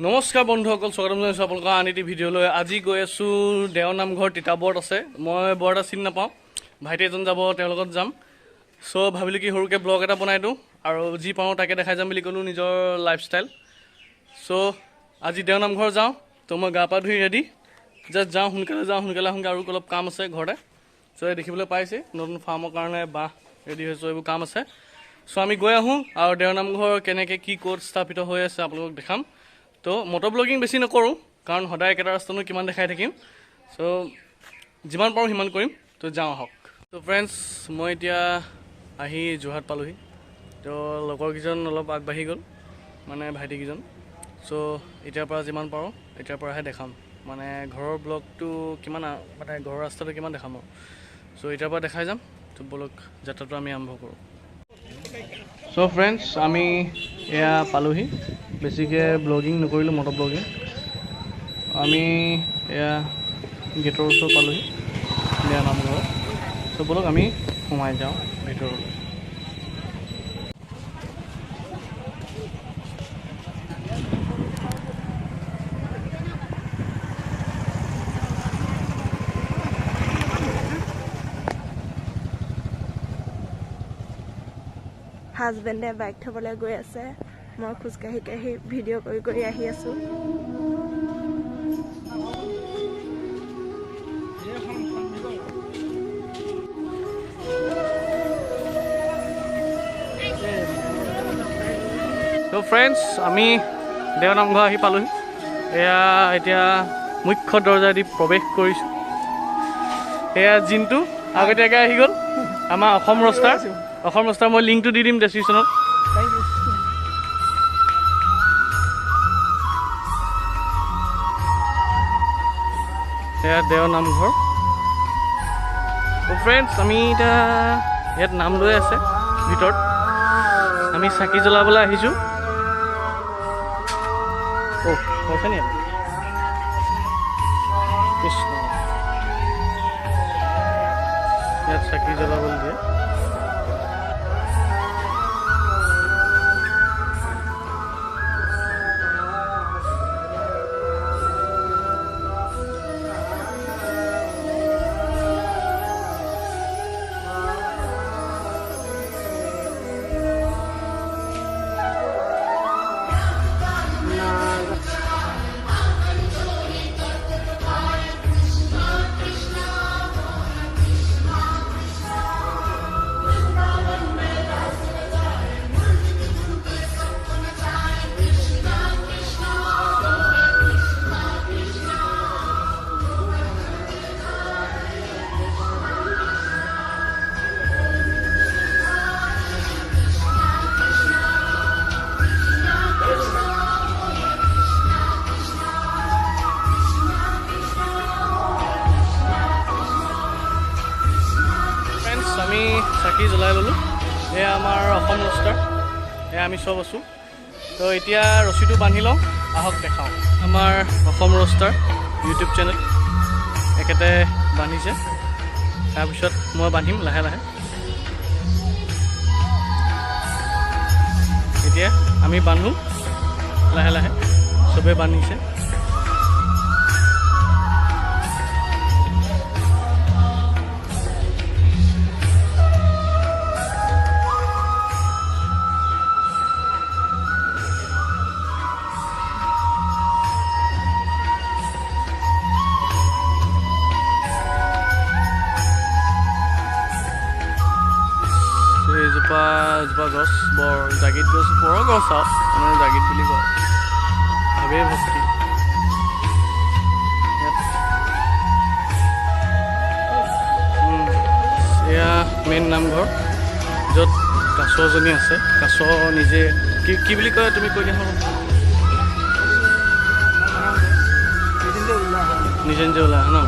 নমস্কাৰ বন্ধুসকল, স্বাগতম জনাইছোঁ আপোনালোকৰ আন এটি ভিডিঅ'লৈ। আজি গৈ আছোঁ দেও নামঘৰ তিতাবৰত আছে। মই বৰ এটা চিনি নাপাওঁ, ভাইটি এজন যাব, তেওঁৰ লগত যাম। চ' ভাবিলোঁ কি সৰুকৈ ব্লগ এটা বনাই দিওঁ আৰু যি পাওঁ তাকে দেখাই যাম বুলি ক'লোঁ, নিজৰ লাইফষ্টাইল। চ' আজি দেও নামঘৰ যাওঁ, তো মই গা পা ধুই ৰেডি, জাষ্ট যাওঁ, সোনকালে আহোঁগৈ, আৰু অলপ কাম আছে ঘৰতে। চ' দেখিবলৈ পাইছে নতুন ফাৰ্মৰ কাৰণে বাঁহ ৰেডি হৈছোঁ, এইবোৰ কাম আছে। চ' আমি গৈ আহোঁ আৰু দেও নামঘৰ কেনেকৈ কি ক'ত স্থাপিত হৈ আছে আপোনালোকক দেখাম। তো মটৰ ব্লগিং বেছি নকৰোঁ, কাৰণ সদায় একেটা ৰাস্তানো কিমান দেখাই থাকিম। চ' যিমান পাৰোঁ সিমান কৰিম। তো যাওঁ আহক। তো ফ্ৰেণ্ডছ, মই এতিয়া আহি যোৰহাট পালোহি। তো লগৰকেইজন অলপ আগবাঢ়ি গ'ল, মানে ভাইটিকেইজন। চ' এতিয়াৰ পৰা যিমান পাৰোঁ এতিয়াৰ পৰাহে দেখাম, মানে ঘৰৰ ব্লগটো কিমান, মানে ঘৰৰ ৰাস্তাটো কিমান দেখাম আৰু। চ' এতিয়াৰ পৰা দেখাই যাম। তো বলক যাত্ৰাটো আমি আৰম্ভ কৰোঁ। চ' ফ্ৰেণ্ডছ, আমি এয়া পালোহি। বেছিকৈ ব্লগিং নকৰিলোঁ, মটৰ ব্লগিং। আমি এয়া গেটৰ ওচৰ পালোহি দেও নামঘৰ। চ' বলক আমি সোমাই যাওঁ ভিতৰলৈ। হাজবেণ্ডে বাইক থ'বলৈ গৈ আছে, মই খোজকাঢ়ি ভিডিঅ' কৰি আহি আছোঁ। তো ফ্ৰেণ্ডছ, আমি দেও নামঘৰ আহি পালোহি। এয়া এতিয়া মুখ্য দৰজাদি প্ৰৱেশ কৰিছোঁ। এয়া জিনটো আগতীয়াকৈ আহি গ'ল, আমাৰ অসম ৰষ্টাৰ। মই লিংকটো দি দিম ডেছক্ৰিপশ্যনত। এয়া দেও নামঘৰ। তো ফ্ৰেণ্ডছ, আমি এতিয়া ইয়াত নাম লৈ আছে ভিতৰত, আমি চাকি জ্বলাবলৈ আহিছোঁ। হৈছে নি কৃষ্ণ, ইয়াত চাকি জ্বলাবলৈ দিয়ে। আমি চাকি জ্বলাই ল'লোঁ। এয়া আমাৰ অসম ৰষ্টাৰ, এয়া আমি চব আছোঁ। তো এতিয়া ৰছীটো বান্ধি লওঁ, আহক দেখাওঁ। আমাৰ অসম ৰষ্টাৰ ইউটিউব চেনেল এখেতে বান্ধিছে, তাৰপিছত মই বান্ধিম লাহে লাহে। এতিয়া আমি বান্ধোঁ লাহে লাহে, চবেই বান্ধিছে। এজোপা গছ, বৰ জাগিত গছ, বৰ গছ আৰু মানে জাগিত বুলি কয়, ভাৱেই ভক্তি। এয়া মেইন নামঘৰ, য'ত কাছজনী আছে। কাছ নিজে কি বুলি কয়, তুমি কৈ দিয়া হ'ল। নিজে ওলাই ন।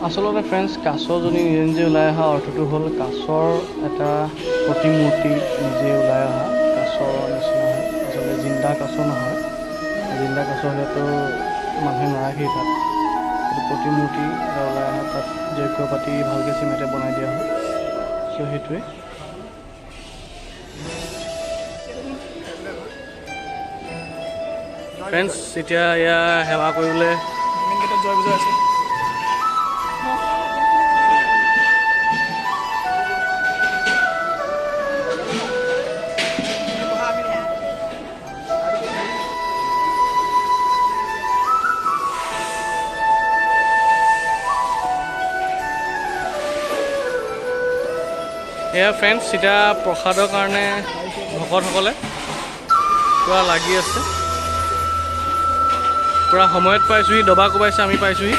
আচলতে ফ্ৰেণ্ডছ, কাছজনী নিজে ওলাই অহা অৰ্থটো হ'ল কাছৰ এটা প্ৰতিমূৰ্তি নিজে ওলাই অহা কাছৰ নিচিনা হয়। আচলতে জিন্দা কাছ নহয়, জিন্দা কাছ হ'লেতো মানুহে নাৰাখেই তাত। প্ৰতিমূৰ্তি এটা ওলাই অহা, তাত যজ্ঞ পাতি ভালকৈ চিমেণ্টে বনাই দিয়া হয়। চ' সেইটোৱে ফ্ৰেণ্ডছ, এতিয়া এয়া সেৱা কৰিবলৈ মেইন গেটত জয় বুজাই আছে। এয়া ফ্ৰেণ্ডছ, এতিয়া প্ৰসাদৰ কাৰণে ভকতসকলে পূৰা লাগি আছে। পূৰা সময়ত পাইছোঁহি, দবা কোবাইছে, আমি পাইছোঁহি।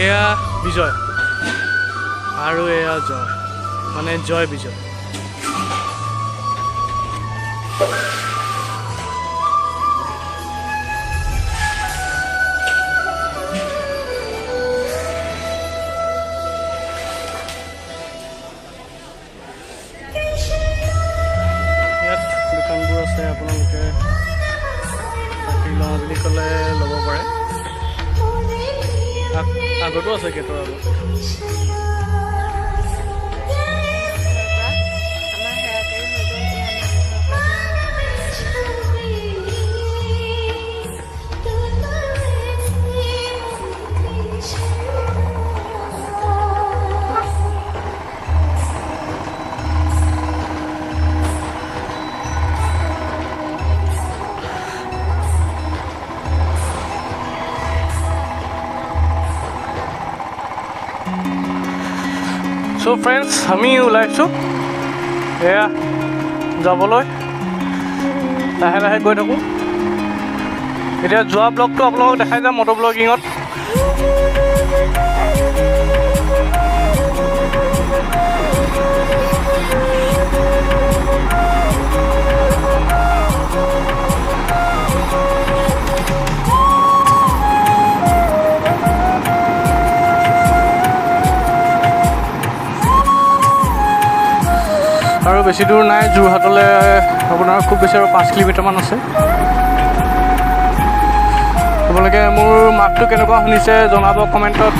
এয়া বিজয় আৰু এয়া জয়, মানে জয় বিজয়। ইয়াত দোকানবোৰ আছে, আপোনালোকে গাখীৰ লওঁ বুলি ক'লে ল'ব পাৰে। আগতো আছে গেটৰ আগত। চ' ফ্ৰেণ্ডছ, আমি ওলাইছোঁ এয়া যাবলৈ, লাহে লাহে গৈ থাকোঁ। এতিয়া যোৱা ব্লগটো আপোনালোকক দেখাই যাম মটৰ ব্লগিঙত। আৰু বেছি দূৰ নাই, যোৰহাটলৈ আপোনাৰ খুব বেছি আৰু 5 কিলোমিটাৰমান আছে। আপোনালোকে মোৰ মাতটো কেনেকুৱা শুনিছে জনাব কমেণ্টত।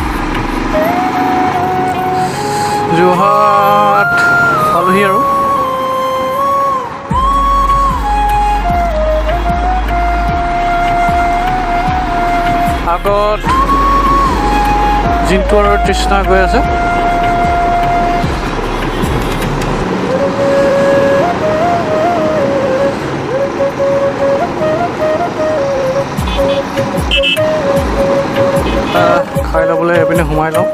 যোৰহাট পালোহি আৰু। আগত জিন্তু আৰু তৃষ্ণা গৈ আছে। খাই ল'বলৈ এইপিনে সোমাই লওঁ।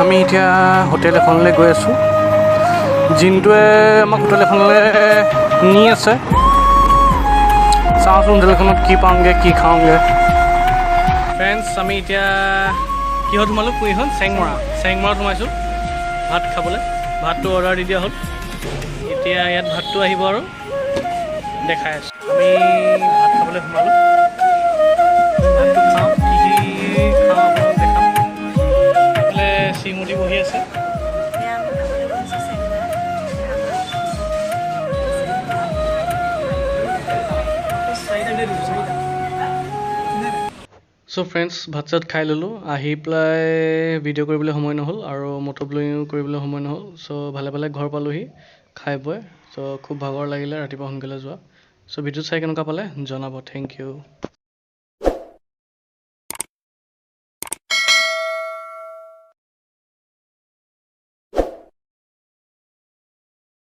আমি এতিয়া হোটেল এখনলৈ গৈ আছোঁ। জিন্টুৱে আমাক হোটেল এখনলৈ নি আছে। চাওঁচোন হোটেলখনত কি পাওঁগৈ, কি খাওঁগৈ। ফ্ৰেণ্ডছ, আমি এতিয়া কিহত সোমালোঁ? কুইখন চেংমৰাত সোমাইছোঁ ভাত খাবলৈ। ভাতটো অৰ্ডাৰ দি দিয়া হ'ল। এতিয়া ইয়াত ভাতটো আহিব আৰু দেখাই আছোঁ। আমি ভাত খাবলৈ সোমালোঁ। ভাতটো খাওঁ, কি খাওঁ আপোনাক দেখাম। এইফালে শ্ৰীমতী বহি আছে। চ' ফ্ৰেণ্ডছ, ভাত চাত খাই ল'লোঁ। আহি পেলাই ভিডিঅ' কৰিবলৈ সময় নহ'ল আৰু মটৰ ব্লগিঙো কৰিবলৈ সময় নহ'ল। চ' ভালে ভালে ঘৰ পালোহি খাই বৈ। চ' খুব ভাগৰ লাগিলে ৰাতিপুৱা সোনকালে যোৱা। চ' ভিডিঅ' চাই কেনেকুৱা পালে জনাব। Thank U.